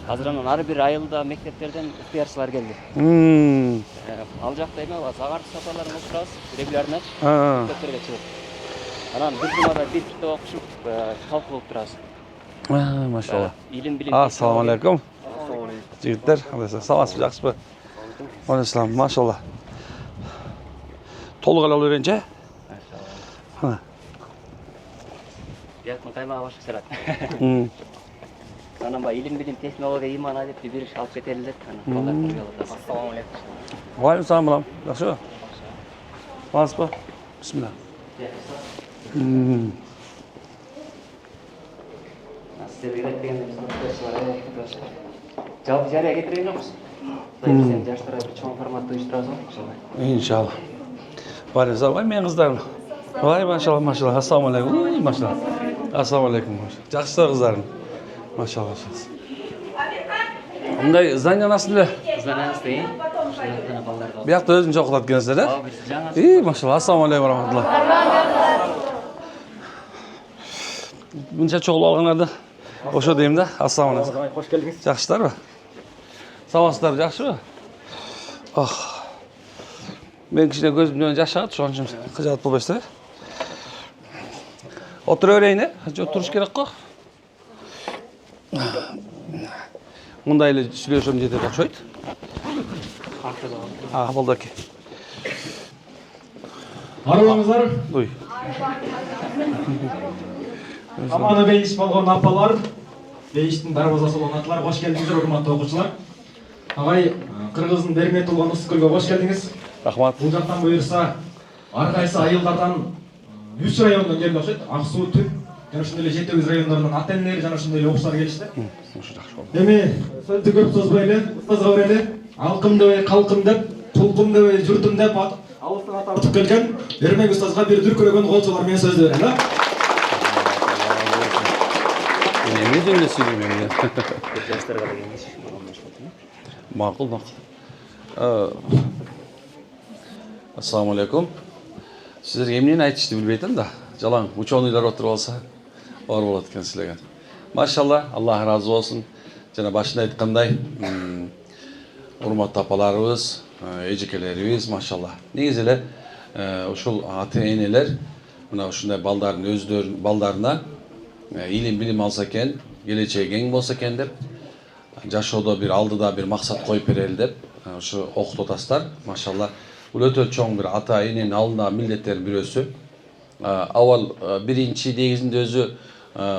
Азыр анан ар бир айылда мектептерден ыктыярчылар келди. Ал жакта эме бар, агартыш сапарларын окутабыз, регулярно мектептерге чыгып. Анан бир жумада бир китеп окушуп, талкуулап турабыз. Maşallah. Илим билим. Assalamu alaikum. Жигиттер, саламатсызбы, жакшысызбы? Алейкум, машалла. Толук алып үйрөнчү? Машалла. Биятын каймага башка сарат. Анан баягы илим билим, технология, иман адепти бир иш алып кетели деп, анан балдар тергөө атабыз. Ассаламу алейкум. Валейкум салам балам. Жакшыбы? Саламатсызбы? Бисмилlah. Сіздерге кетпегенде біздің оқытушылар жалпы жария кетірген жоқпыз. Құдай сен жаштарға бір чоң форматта ұйыштырасың ғой. İnşallah. Валейкум салам. Ай, менің қыздарым. Вай, машалла, машалла. Ассаламу алейкум. Ой, машалла. Ассаламу алейкум. Жақсы қыздарым. Машалла. Мындай здание насында? Здание насында, балдарға. Bu жақта өзінше оқытады екенсіздер, да? Ау, біз жаңа. Машалла. Ассаламу алейкум рахматулла. Мынша чоғыл алғанарды ошо дейм да. Ассаламу алейкум. Қош келдіңіз. Жақсыздар ба? Саламатсыздар, жақсы ба? Мен кішкене көзімнен жаш шығады, соның үшін қажат болбайсыздар. Отыра берейін, отырыш керек қой. Мындай эле сүйлөшөм жетет окшойт. Болду экен. Аралаңыздар. Ой. Аманы бейиш болгон апалар, бейиштин дарбазасы болгон аталар, кош келдиңиздер, урматтуу окуучулар. Агай, Кыргыздын Бермет болгон Ысыккөлгө кош келдиңиз. Рахмат. Бул жактан буюрса, ар кайсы айылдардан 3 райондон келди окшойт. Ак суу, Түп, жана ошондой эле 7-8 райондордон ата-энелер жана ошондой эле окуучулар келишти. Ошо жакшы болду. Эми сөздү көп созбой эле, устазга берели. Алкым дебей, калкым деп, тулкум дебей, журтум деп алыстан атап келген Эрмек устазга бир дүркүрөгөн колчолор менен сөз берели. Ne diyorsun söyleyeyim ya? Жаштарға да кеңеш. Makul makul. Assalamu alaikum. Sizler emniyen aytıştı bilbeydim da. Jalan uçoğunuylar oturup olsa var болады ekan sizlerge. Maşallah Allah razı olsun. Jana başında aytkanday urmatlı apalarыбыз, эжекелерибиz maşallah. Negiz эле ушул ата-энелер мына ушундай балдардын өздөрүнүн балдарына илим билим алса экен, келечеги кең болсо экен деп, жашоодо бир алдыда бир максат коюп берели деп, ушу окутуп атасыздар. Машалла. Бул өтө чоң бир ата эненин алдындагы милдеттердин бирөөсү. Авал биринчи негизинде өзү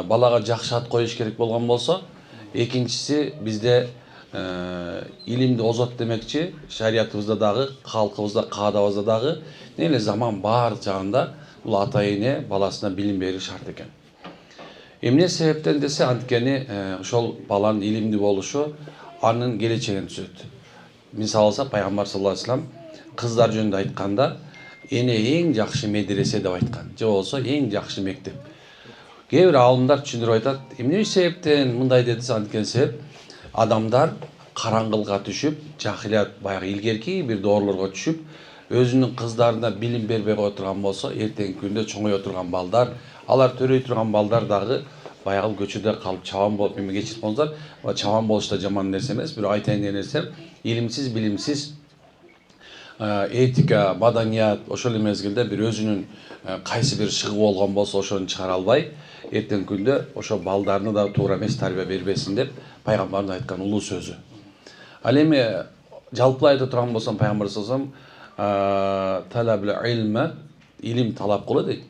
балага жакшы ат коюш керек болгон болсо, экинчиси бизде илимди озот демекчи, шариятыбызда дагы, калкыбызда, каадабызда дагы эле заман бар жагында бул ата эне баласына билим бериши шарт экен. Эмне себептен десе, анткени ошол баланын илимди болушу анын келечегин түзөт. Мисал алсак, пайгамбар саллаллаху алейхи вассалам кыздар жөнүндө айтканда, эне эң жакшы медресе деп айткан, же болбосо эң жакшы мектеп. Кээ бир алымдар түшүндүрүп айтат, эмне себептен мындай десе, анткени себеп адамдар караңгылыкка түшүп, жахилят баягы илгерки бир доорлорго түшүп, өзүнүн кыздарына билим бербей кое турган болсо, эртеңки күндө чоңое турган балдар, алар төрөй турган балдар дагы баягы көчөдө калып чабан болуп, эми кечирип коңуздар, чабан болуш да жаман нерсе эмес, бирок айтайын деген нерсе, илимсиз, билимсиз этика, маданият ошол мезгилде бир өзүнүн кайсы бир шыгы болгон болсо ошону чыгара албай, эртеңки күндө ошо балдарына да туура эмес тарбия бербесин деп пайгамбардын айткан улуу сөзү. Ал эми жалпылай айта турган болсом, пайгамбар саллаллаху талабул илме, илим талап кылуу дейт.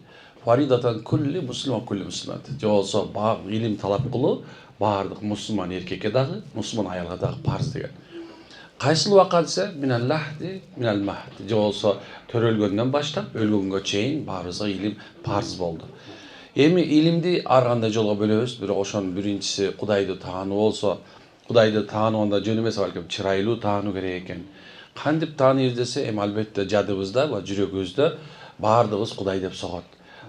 Фаридатан кулли муслим кулли муслимат. Же болсо илим талап кылуу баардык мусулман эркекке дагы, мусулман аялга дагы парз деген. Кайсыл убакка десе, минал лахди, минал махди. Же болсо төрөлгөндөн баштап өлгөнгө чейин баарыбызга илим парз болду. Эми илимди ар кандай жолго бөлөбүз, бирок ошонун биринчиси Кудайды таануу болсо, Кудайды таануганда жөн эмес, балким чырайлуу таануу керек экен. Кантип тааныйбыз десе, эми албетте жадыбызда ва жүрөгүбүздө баардыгыбыз Кудай деп согот.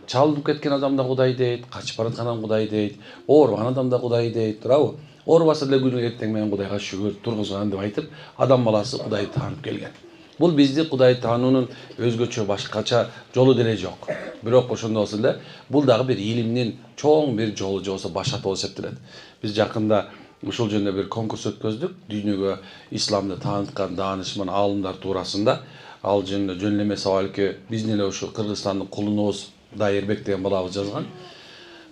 Чалынып кеткен адам да Кудай дейт, качып бараткан адам Кудай дейт, оорубан адам да Кудай дейт, туурабы? Оорубаса деле күнү эртең менен Кудайга шүгүр тургузган деп айтып, адам баласы Кудайды таанып келген. Бул бизди Кудай таануунун өзгөчө башкача жолу деле жок. Бирок ошондой болсо эле бул дагы бир илимдин чоң бир жолу, же болсо баш аты болуп эсептелет. Биз жакында ушул жөнүндө бир конкурс өткөздүк. Дүйнөгө исламды тааныткан даанышман аалымдар туурасында. Ал жөнүндө жөн эле эмес балки биздин эле ушу Кыргызстандын кулунубуз Дайырбек деген балабыз жазган.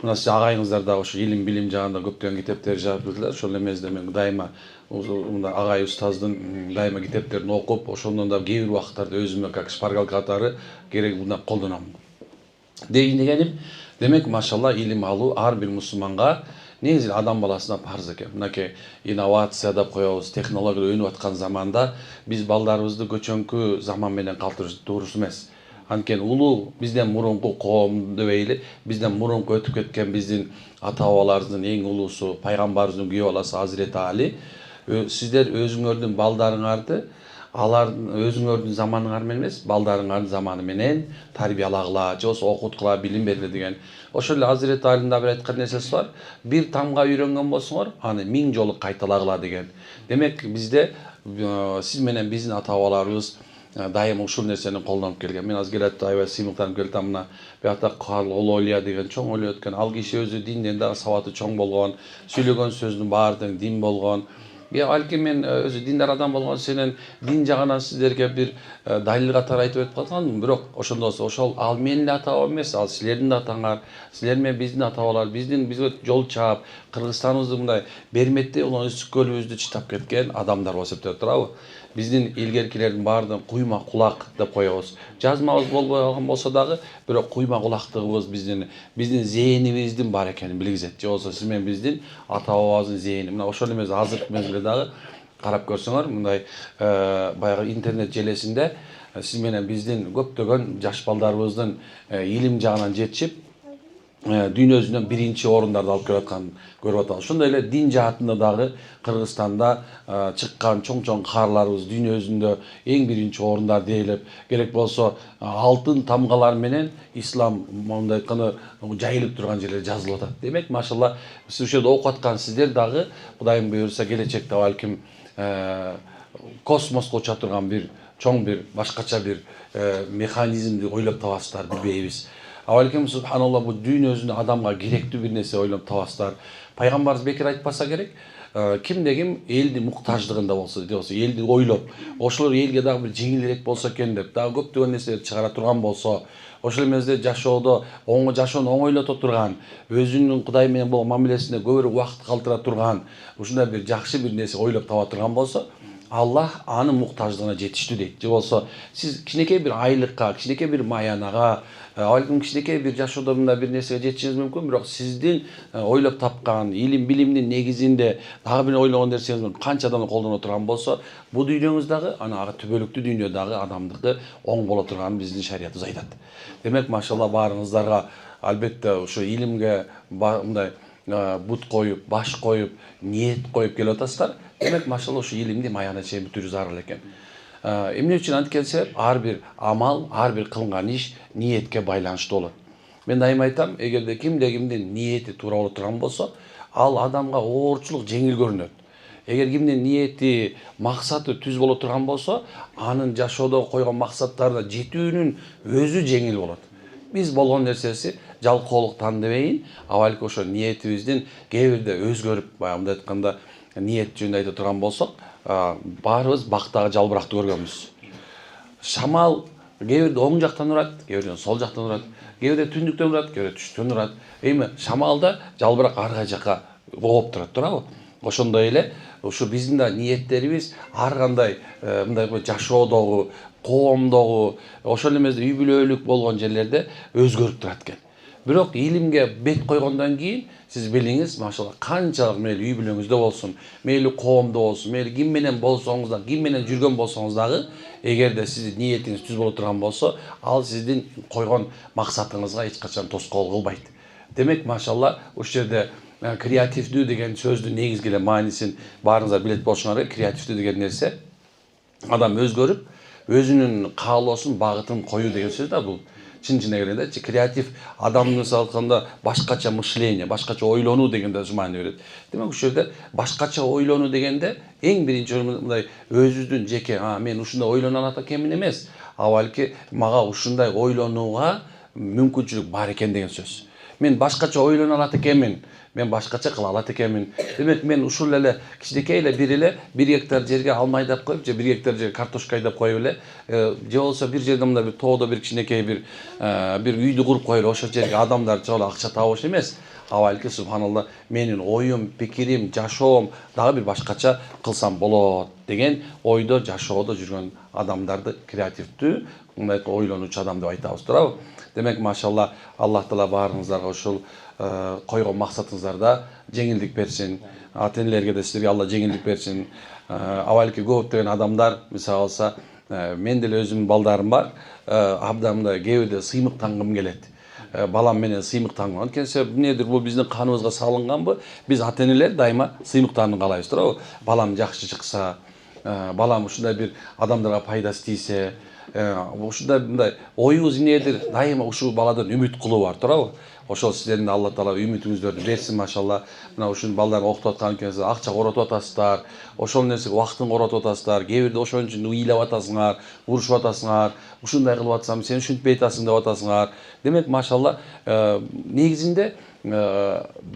Мына сиз агайыңыздар да ушу илим билим жагында көптөгөн китептер жазып жүрдүлөр. Ошол эмеде мен дайыма мында агай устаздын дайыма китептерин окуп, ошондон да кээ бир убакыттарда өзүмө как шпаргалка катары керек мына колдоном. Дейин дегеним, демек машалла илим алуу ар бир мусулманга негизи адам баласына парыз экен. Мынакей инновация деп коебуз, технология өнүп аткан заманда биз балдарыбызды көчөңкү заман менен калтырыш туурус эмес. Анткени улуу бизден мурунку коом дебейли, бизден мурунку өтүп кеткен биздин ата бабаларыбыздын эң улуусу пайгамбарыбыздын күйөө баласы Азирети Али, сиздер өзүңөрдүн балдарыңарды алардын өзүңөрдүн заманыңар менен эмес, балдарыңардын заманы менен тарбиялагыла, же болбосо окуткула, билим бергиле деген. Ошол эле Азирети Алинин да бир айткан нерсеси бар. Бир тамга үйрөнгөн болсоңор, аны 1000 жолу кайталагыла деген. Демек бизде сиз менен биздин ата бабаларыбыз дайым ушул нерсени колдонуп келген. Мен азыр келет аябай сыймыктанып келатам. Мына биякта Карл Ололия деген чоң өлүп өткөн. Ал киши өзү динден дагы сабаты чоң болгон, сүйлөгөн сөздүн баары дин болгон. Балки мен өзү диндар адам болгон сенен дин жагынан сиздерге бир далил катары айтып өтүп калган, бирок ошондо ошол ал менин ата бабам эмес, ал силердин да атаңар, силер менен биздин ата бабалар, бизге жол чаап, Кыргызстаныбызды мындай берметте улан үстүкөлүбүздү чытап кеткен адамдар болуп эсептелип турабы? Биздин илгеркилердин баардыгын куйма кулак деп коебуз. Жазмабыз болбой калган болсо дагы, бирок куйма кулактыгыбыз биздин зээнибиздин бар экенин билгизет. Же болбосо сиз менен биздин ата бабабыздын зээни. Мына ошол эмес азыркы мезгилде дагы карап көрсөңөр, мындай баягы интернет желесинде сиз менен биздин көптөгөн жаш балдарыбыздын илим жагынан жетишип, дүйнө жүзүнөн биринчи орундарды алып келип атканын көрүп атабыз. Ошондой эле дин жаатында дагы Кыргызстанда чыккан чоң каарларыбыз дүйнө жүзүндө эң биринчи орундар дээлеп, керек болсо алтын тамгалар менен ислам мындай айтканда жайылып турган жерлер жазылып атат. Демек, машалла, сиз ошол жерде окуп аткан сиздер дагы Кудайым буйрса келечекте балким космоско уча турган бир чоң бир башкача бир механизмди ойлоп табасыздар, билбейбиз. Балким субханалла бул дүйнө жүзүндө адамга керектүү бир нерсе ойлоп табасыздар. Пайгамбарыбыз бекер айтпаса керек, кимде ким элдин муктаждыгында болсо, элди ойлоп, ошолор элге дагы бир жеңилирээк болсо экен деп, дагы көптөгөн нерселерди чыгара турган болсо, ошол эмеде жашоодо жашоону оңойлото турган, өзүнүн Кудай менен болгон мамилесинде көбүрөөк убакыт калтыра турган, ушундай бир жакшы бир нерсе ойлоп таба турган болсо, Аллах анын муктаждыгына жетиштүү дейт. Же болсо сиз кичинекей бир айлыкка, кичинекей бир маянага, балким кичинекей бир жашоодо мындай бир нерсеге жетишиңиз мүмкүн, бирок сиздин ойлоп тапкан илим билимдин негизинде дагы бир ойлогон нерсеңиз канча адам колдоно турган болсо, бул дүйнөңүз дагы ага түбөлүктүү дүйнө дагы адамдыкы оң боло турганын биздин шариятыбыз айтат. Демек, машалла, баарыңыздарга албетте ушу илимге мындай бут коюп, баш коюп, ниет коюп келип атасыздар. Демек, машалла, ушу илимди маяна чейин бүтүрүү зарыл экен. Эмне үчүн анткен себеп? Ар бир амал, ар бир кылган иш ниетке байланыштуу болот. Мен дайыма айтам, эгерде кимдин ниети туура боло турган болсо, ал адамга оорчулук жеңил көрүнөт. Эгер кимдин ниети, максаты түз боло турган болсо, анын жашоодо койгон максаттарына жетүүнүн өзү жеңил болот. Биз болгон нерсеси жалкоолуктан дебейин, балки ошо ниетибиздин кээ бирде өзгөрүп, мындай айтканда ниет жөнүндө айта турган болсок, баарыбыз бактагы жалбыракты көргөнбүз. Шамал кээ бирде оң жактан урат, кээ бирде сол жактан урат, кээ бирде түндүктөн урат, кээ бирде түштөн урат. Эми шамалда жалбырак ар кай жака ооп турат, туурабы? Ошондой эле ушу биздин да ниеттерибиз ар кандай мындай жашоодогу, коомдогу, ошол эмеде үй бүлөлүк болгон жерлерде өзгөрүп турат экен. Бирок илимге бет койгондон кийин сиз билиңиз, машалла, канчалык мейли үй бүлөңүздө болсун, мейли коомдо болсун, мейли ким менен болсоңуз да, ким менен жүргөн болсоңуз дагы, эгерде сиздин ниетиңиз түз боло турган болсо, ал сиздин койгон максатыңызга эч качан тоскоол кылбайт. Демек, машалла, ушул жерде креативдүү деген сөздүн негизги эле маанисин баарыңыздар билет болушуңар керек. Креативдүү деген нерсе адам өзгөрүп, өзүнүн каалоосун, багытын коюу деген сөз да бул. Чын-чын келгенде креатив адамдын салтканда башкача мышление, башкача ойлонуу дегенде маани берет. Демек, ушул жерде башкача ойлонуу дегенде эң биринчи мындай өзүбүздүн жеке, мен ушундай ойлонон экенмин эмес, балки мага ушундай ойлонууга мүмкүнчүлүк бар экен деген сөз. men başkaça oylana alat ekenmin. Men başkaça kıla alat ekenmin. Demek men uşul ele kичинекей эле bir hektar жерге алма айдап коюп же 1 hektar жерге картошка айдап коюп эле же болбосо бир жерде мындай бир тоодо бир кичинекей бир үйдү куруп коюп ошол жерге адамдар чогуу акча табыш эмес. Авалки субханалла менин оюм, пикирим, жашоом дагы бир башкача кылсам болот деген ойдо жашоодо жүргөн адамдарды креативдүү мындай ойлонуучу адам деп айтабыз туурабы? Демек машалла Аллах Таала баарыңыздарга ушул койгон максатыңыздарда жеңилдик берсин. Ата-энелерге де силерге Алла жеңилдик берсин. Авалки көптөгөн адамдар мисалы алса мен деле өзүмдүн балдарым бар. Абдамда кээде сыймыктангым келет. Балам менен сыймыктанган. Анткени эмнедир бул биздин каныбызга салынганбы? Биз ата-энелер дайыма сыймыктанууну каалайбыз туурабы? Балам жакшы чыкса, балам ушундай бир адамдарга пайдасы тийсе, ушундай мындай оюбуз эмнедир? Дайыма ушул баладан үмүт кылуу бар туурабы? Ошол силердин Алла Таала үмүтүңүздөрдү берсин машалла. Мына ушул балдарды окутуп аткан кезде акча коротуп атасыздар. Ошол нерсеге убактын коротуп атасыздар. Кээ бирде ошон үчүн ыйлап атасыңар, урушуп атасыңар. Ушундай кылып атсам сен ушинтпей атасың деп атасыңар. Демек машалла негизинде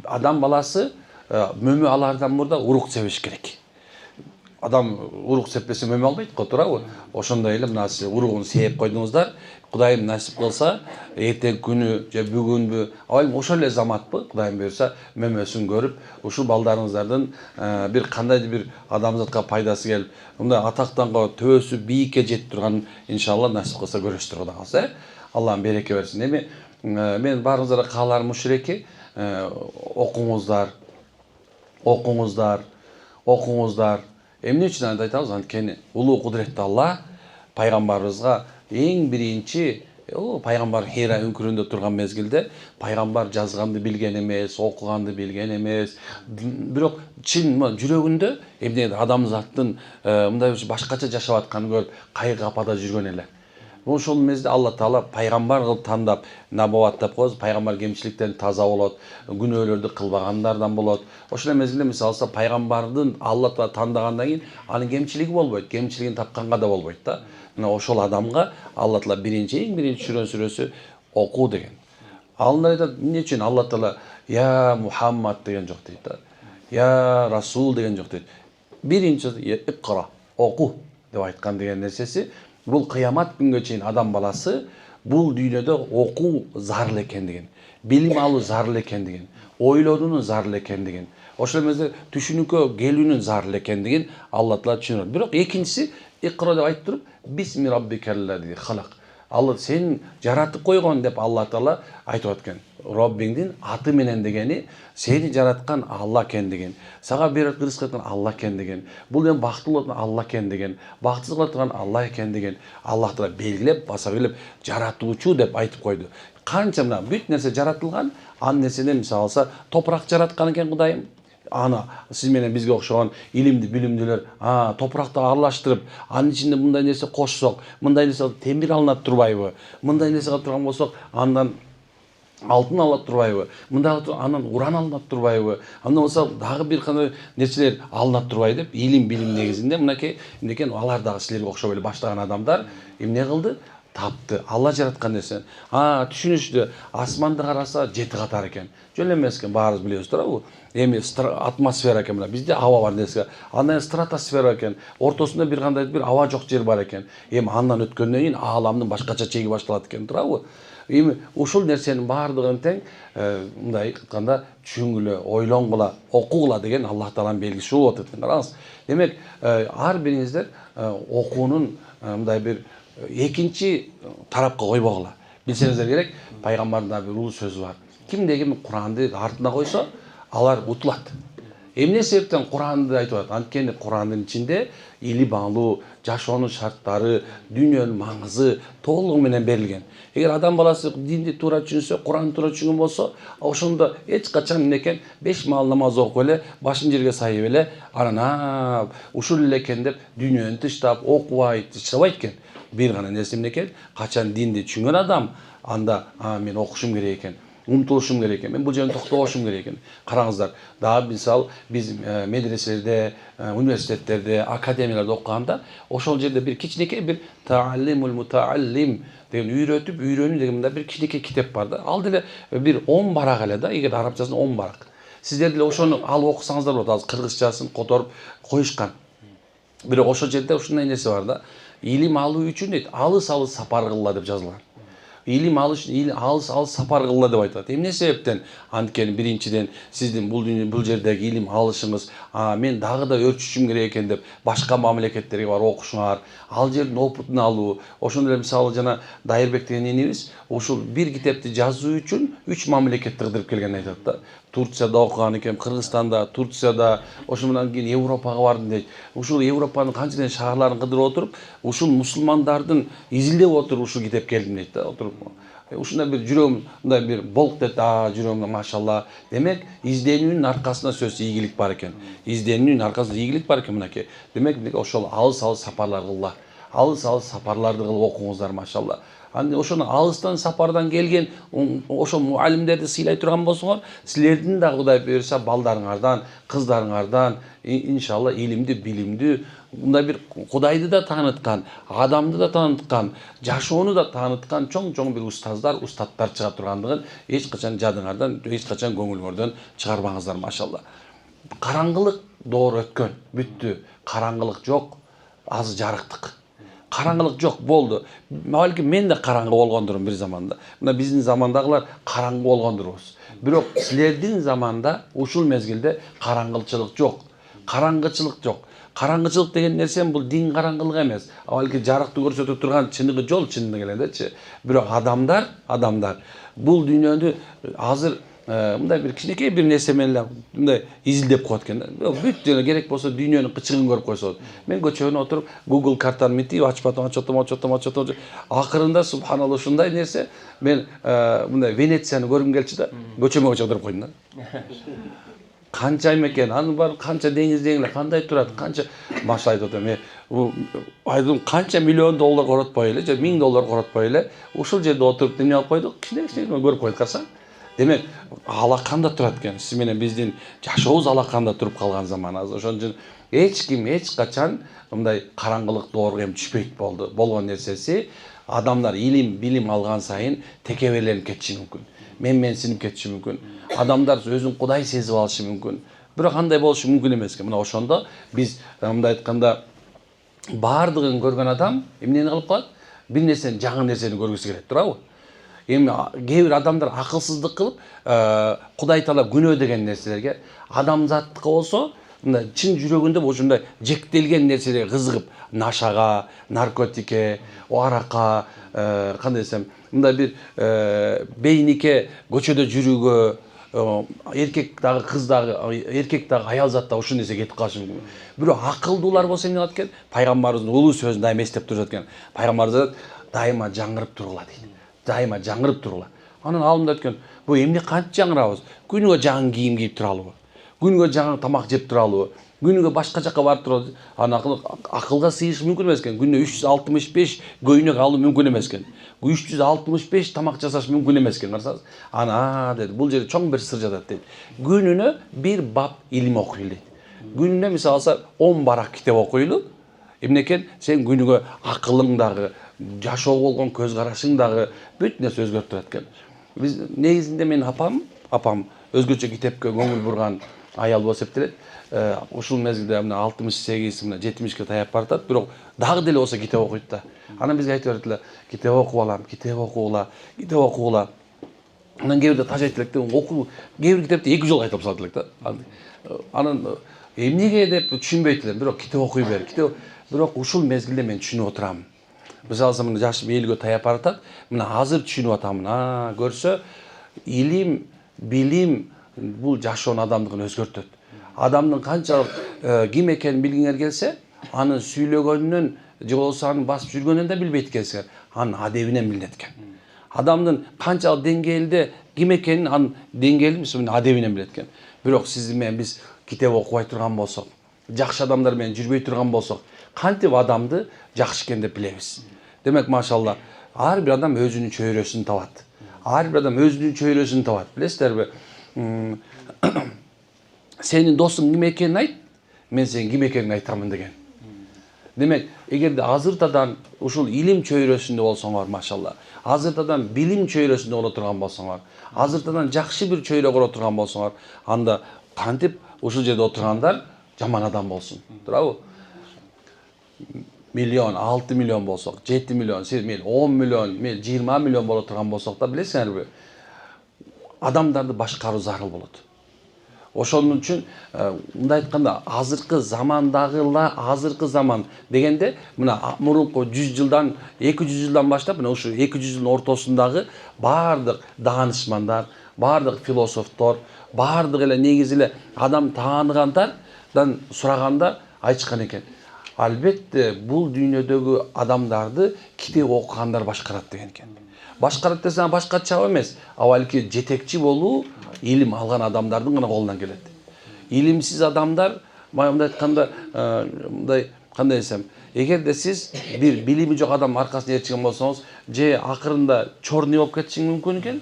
адам баласы мөмө алардан мурда урук себиш керек. Адам урук сеппесе мөмө албайт го туурабы? Ошондой эле мына сиз уругун сээп койдуңуздар. Кудайым насип кылса, эртең күнү же бүгүнбү, айым ошол эле заматпы, Кудайым буйрса, мөмөсүн көрүп, ушул балдарыңыздардын бир кандайдыр бир адамзатка пайдасы келип, мындай атактанга төбөсү бийикке жетип турганын иншалла насип кылса көрөсүздөр Кудай калса. Аллахым береке берсин. Эми мен баарыңыздарга кааларым ушуреки, окуңуздар. Эмне үчүн аны айтабыз? Анткени улуу кудуреттүү Алла пайгамбарыбызга эң биринчи пайгамбар Хира үңкүрүндө турган мезгилде пайгамбар жазганды билген эмес, окуганды билген эмес. Бирок чын жүрөгүндө эмнедир адамзаттын мындай башкача жашап атканын көрүп кайгы капада жүргөн эле. Ошол мезгилде Алла Таала пайгамбар кылып тандап, набуат деп коебуз, пайгамбар кемчиликтен таза болот, күнөөлөрдү кылбагандардан болот. Ошол мезгилде мисалы алса пайгамбардын Алла Таала тандагандан кийин анын кемчилиги болбойт, кемчилигин тапканга да болбойт да. Мына ошол адамга Алла Таала эң биринчи түшүргөн сүрөсү окуу деген. Алла айтат, эмне үчүн Алла Таала я Мухаммад деген жок дейт да. Я Расул деген жок дейт. Биринчи икра, окуу деп айткан деген нерсеси бул кыямат күнгө чейин адам баласы бул дүйнөдө окуу зарыл экендигин, билим алуу зарыл экендигин, ойлонуунун зарыл экендигин, ошол мезгилде түшүнүккө келүүнүн зарыл экендигин Алла Таала түшүндүрөт. Бирок экинчиси икра деп айтып туруп, бисми раббикаллази халак. Алла сен жаратып койгон деп Алла Таала айтып аткан. Роббиңдин аты менен дегени сени жараткан Алла экендигин, сага берип рызык аткан Алла экендигин, бул эми бактылуу Алла экендигин, бактсыз кыла турган Алла экендигин Аллах Таала белгилеп, баса билип жаратуучу деп айтып койду. Канча мына бүт нерсе жаратылган, ан нерседен мисалы алса топурак жараткан экен Кудайым. Аны сиз менен бизге окшогон илимди билимдүүлөр топуракты аралаштырып, анын ичинде мындай нерсе кошсок, мындай нерсе темир алынат турбайбы? Мындай нерсе кылып турган болсок, андан алтын алат турбайбы? Мындай анан уран алынат турбайбы? Анда болсо дагы бир кандай нерселер алынат турбайбы деп илим билим негизинде мынакей эмнекен алар дагы силерге окшоп эле баштаган адамдар эмне кылды? Тапты. Алла жараткан нерсе. Түшүнүштү. Асманды караса 7 катар экен. Жөн эмес экен, баарыбыз билебиз туурабы? Эми атмосфера экен мына. Бизде аба бар нерсе. Андан стратосфера экен. Ортосунда бир кандай бир аба жок жер бар экен. Эми андан өткөндөн кийин ааламдын башкача чеги башталат экен, туурабы? Эми ушул нерсенин баардыгын тең мындай айтканда түшүнгүлө, ойлонгула, окугула деген Аллах Тааланын белгиси болот экен. Караңыз. Демек, ар бириңиздер окуунун мындай бир экинчи тарапка койбогула. Билсеңиздер керек, пайгамбардын бир улуу сөзү бар. Кимде ким Куранды артына койсо, алар утулат. Эмне себептен Куранды айтып атат? Анткени Курандын ичинде илим алуу, жашоонун шарттары, дүйнөнүн маңызы толугу менен берилген. Эгер адам баласы динди туура түшүнсө, Куранды туура түшүнгөн болсо, ошондо эч качан эмнекен 5 маал намаз окуп эле, башын жерге сайып эле, анан ушул эле экен деп дүйнөнү тыштап, окубайт, тыштабайт экен. Бир гана нерсе эмне экен? Качан динди түшүнгөн адам, анда мен окушум керек экен. умтулушум керек экен. Мен бул жерде токтошум керек экен. Караңыздар, дагы мисал биз медреселерде, университеттерде, академияларда окуганда ошол жерде бир кичинекей бир таалимул мутааллим деген үйрөтүп, үйрөнүү деген мындай бир кичинекей китеп бар да. Ал деле бир 10 барак эле да, эгер арабчасын 10 барак. Сиздер деле ошону алып окусаңыздар болот. Азыр кыргызчасын которуп коюшкан. Бирок ошол жерде ушундай нерсе бар да. Илим алуу үчүн дейт, алыс-алыс сапар кылла деп жазылган. Илим алыш алыс сапар кылла деп айтат. Эмне себептен? Анткени биринчиден сиздин бул жердеги илим алышыңыз, мен дагы да өрчүшүм керек экен деп башка мамлекеттерге барып окушуңар, ал жердин опытын алуу. Ошондой эле мисалы жана Дайырбек деген энебиз ушул бир китепти жазуу үчүн 3 мамлекетти кыдырып келгенин айтат да. Турцияда окуган экен, Кыргызстанда, Турцияда, ошондон кийин Европага бардым дейт. Ушул Европанын канча шаарларын кыдырып отуруп, ушул мусулмандардын изилдеп отуруп ушул китеп келдим дейт да, отуруп. Ушундай бир жүрөгүм мындай бир болуп дейт, жүрөгүмдө машалла. Демек, изденүүнүн аркасында сөзсүз ийгилик бар экен. Изденүүнүн аркасында ийгилик бар экен мынакей. Демек, ошол алыс-алыс сапарлар кылла. Алыс-алыс сапарларды кылып окуңуздар машалла. Ошону алыстан сапардан келген ошол муалимдерди сыйлай турган болсоңор, силердин да Кудай буйрса балдарыңардан, кыздарыңардан иншалла илимди, билимди, мындай бир Кудайды да тааныткан, адамды да тааныткан, жашоону да тааныткан чоң-чоң бир устаздар, устаттар чыга тургандыгын эч качан жадыңардан, эч качан көңүлүңөрдөн чыгарбаңыздар машалла. Караңгылык доор өткөн, бүттү. Караңгылык жок, азыр жарыктык. Караңгылык жок болду. Балки мен да караңгы болгондурмун бир заманда. Мына биздин замандагылар караңгы болгондурбуз. Бирок силердин заманда ушул мезгилде караңгылчылык жок. Караңгычылык жок. Караңгычылык деген нерсе бул дин караңгылыгы эмес. Балки жарыкты көрсөтүп турган чыныгы жол чындыгы эледечи. Бирок адамдар бул дүйнөнү азыр мындай бир кичинекей бир нерсе менен эле мындай изилдеп коет экен да. Бүт жана керек болсо дүйнөнүн кычыгын көрүп койсо. Мен көчөнө отуруп Google картаны мынтип ачып акырында субханалла ушундай нерсе мен мындай Венецияны көргүм келчү да. Көчөмө отуруп койдум да. Канча экен, анын бар канча деңизден эле кандай турат, канча баш айтып атам. Айдым канча миллион доллар коротпой эле, же $1000 коротпой эле ушул жерде отуруп эмне алып койдук? Кичине көрүп койдук карасаң. Демек, алаканда турат экен. Сиз менен биздин жашообуз алаканда туруп калган заман азыр. Ошон үчүн эч ким эч качан мындай караңгылык доорго эми түшпөйт болду. Болгон нерсеси адамдар илим, билим алган сайын текеберленип кетиши мүмкүн. Менсинип кетиши мүмкүн. Адамдар өзүн Кудай сезип алышы мүмкүн. Бирок андай болушу мүмкүн эмес экен. Мына ошондо биз мындай айтканда баардыгын көргөн адам эмнени кылып калат? Бир нерсени, жаңы нерсени көргүсү келет, туурабы? Эми кээ бир адамдар акылсыздык кылып, Кудай таала күнөө деген нерселерге, адамзаттыкка болсо, мындай чын жүрөгүндө ушундай жектелген нерселерге кызыгып, нашага, наркотикке, аракка, кандай десем, мындай бир бейнике көчөдө жүрүүгө, эркек дагы кыз дагы, эркек дагы аял зат да ушул нерсеге кетип калышы мүмкүн. Бирок акылдуулар болсо эмне кылат экен? Пайгамбарыбыздын улуу сөзүн дайыма эстеп турат экен. Пайгамбарыбыз дайыма жаңырып тургула дейт. Дайыма жаңырып тургула. Анан алымда айткан, бу эмне канча жаңырабыз? Күнүгө жаңы кийим кийип туралыбы? Күнүгө жаңы тамак жеп туралыбы? Күнүгө башка жакка барып туралыбы? Аны акылга сыйыш мүмкүн эмес экен. Күнүнө 365 көйнөк алуу мүмкүн эмес экен. 365 тамак жасаш мүмкүн эмес экен, карасаңыз. Ана деди, бул жерде чоң бир сыр жатат дейт. Күнүнө бир бап илим окуйлу дейт. Күнүнө мисалы алса 10 барак китеп окуйлу. Эмне экен? Сен күнүгө акылың дагы, жашоого болгон көз карашың дагы бүт нерсе өзгөрүп турат экен. Биз негизинде мен апам өзгөчө китепке көңүл бурган аял болуп эсептелет. Ушул мезгилде мына 68, мына 70ке таяп баратат, бирок дагы деле болсо китеп окуйт да. Анан бизге айтып берет эле, китеп окуп алам, китеп окугула. Анан кээ бирде тажайт элек да, окуу, кээ бир китепти 2 жолу кайталап салат элек да. Анан эмнеге деп түшүнбөйт элем, бирок китеп окуй бер. Бирок ушул мезгилде мен түшүнүп отурам. Мисалы мына жашым 50ге таяп баратат, мына азыр түшүнүп атам. Көрсө, илим, билим бул жашоонун адамдыгын өзгөртөт. Адамдын канчалык ким экенин билгиңер келсе, анын сүйлөгөнүнөн же болбосо анын басып жүргөнүнөн да билбейт экенсиңер, анын адебинен билинет экен. Адамдын канчалык деңгээлде ким экенин анын деңгээлин адебинен билет экен. Бирок сиз менен биз китеп окубай турган болсок, жакшы адамдар менен жүрбөй турган болсок, кантип адамды жакшы экен деп билебиз. Демек, машалла, ар бир адам өзүнүн чөйрөсүн табат. Ар бир адам өзүнүн чөйрөсүн табат. Билесиздерби? Сенин досуң ким экенин айт, мен сенин ким экениңди айтамын деген. Демек, эгерде азыртадан ушул илим чөйрөсүндө болсоңор, машалла, азыртадан билим чөйрөсүндө боло турган болсоңор, азыртадан жакшы бир чөйрө кура турган болсоңор, анда кантип ушул жерде отургандар жаман адам болсун. Туурабы? Миллион, 6 миллион болсок, 7 миллион, 10 миллион, 20 миллион боло турган болсок да, билесиңерби? Адамдарды башкаруу зарыл болот. Ошонун үчүн мындай айтканда азыркы замандагыла азыркы заман дегенде мына мурунку 100 жылдан 200 жылдан баштап мына ушу 200 жылдын ортосундагы баардык даанышмандар, баардык философтор, баардык эле негизи эле адам тааныгандардан сураганда айтышкан экен. Албетте бул дүйнөдөгү адамдарды китеп окугандар башкарат деген экен. Башкарат десең башкача эмес, а балки жетекчи болуу илим алган адамдардын гана колунан келет. Илимсиз адамдар, мындай айтканда, мындай кандай десем, эгерде сиз бир билими жок адам аркасына ээрчиген болсоңуз, же акырында чорный болуп кетишиң мүмкүн экен,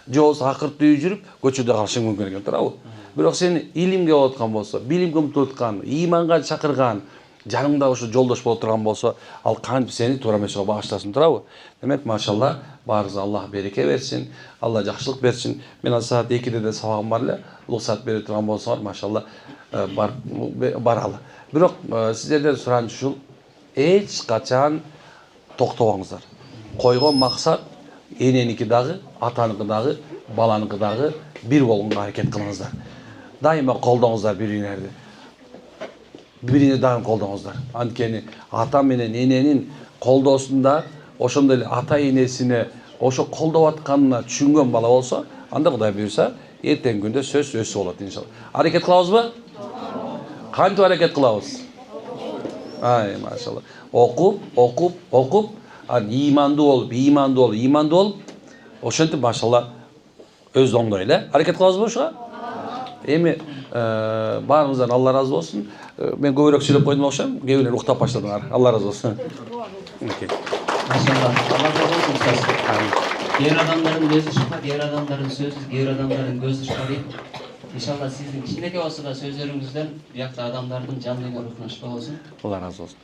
же болбосо акыртуу жүрүп көчөдө калышың мүмкүн экен, туурабы? Бирок сен илимге болуп аткан болсо, билимге умтулуп аткан, ыйманга чакырган, жаныңда ушу жолдош болуп турган болсо, ал кантип сени туура эмес жолго багыштасын, туурабы? Демек, машалла, баарыңызга Аллах береке берсин, Алла жакшылык берсин. Мен ал саат 2-де де сабагым бар эле, уруксат бере турган болсоңор, машалла, баралы. Бирок сиздерден сураныч ушул, эч качан токтобоңуздар. Койгон максат эненики дагы, атаныкы дагы, баланыкы дагы бир болгонго аракет кылыңыздар. Дайыма колдоңуздар бириңерди. Бирине дайым колдоңуздар. Анткени ата менен эненин колдоосунда ошондой эле ата энесине ошо колдоп атканына түшүнгөн бала болсо, анда Кудай буйрса, эртең күндө сөз өсүп болот иншалла. Аракет кылабызбы? Кантип аракет кылабыз? Ай, машалла. Окуп, ыймандуу болуп, ошентип машалла өз оңдой эле. Аракет кылабызбы ушуга? Эми баарыңыздан Алла разы болсун. Мен көбүрөөк сүйлөп койдум окшойм. Кээ бирлер уктап баштадыңар. Алла разы болсун. Maşallah. Allah razı olsun ustaz. Diğer adamların gözü çıkar, diğer adamların sözü, diğer adamların gözü çıkar deyip. İnşallah sizin içindeki olsa da sözlerinizden bir yakta adamların canlıyla ruhuna şifa olsun. Allah razı olsun.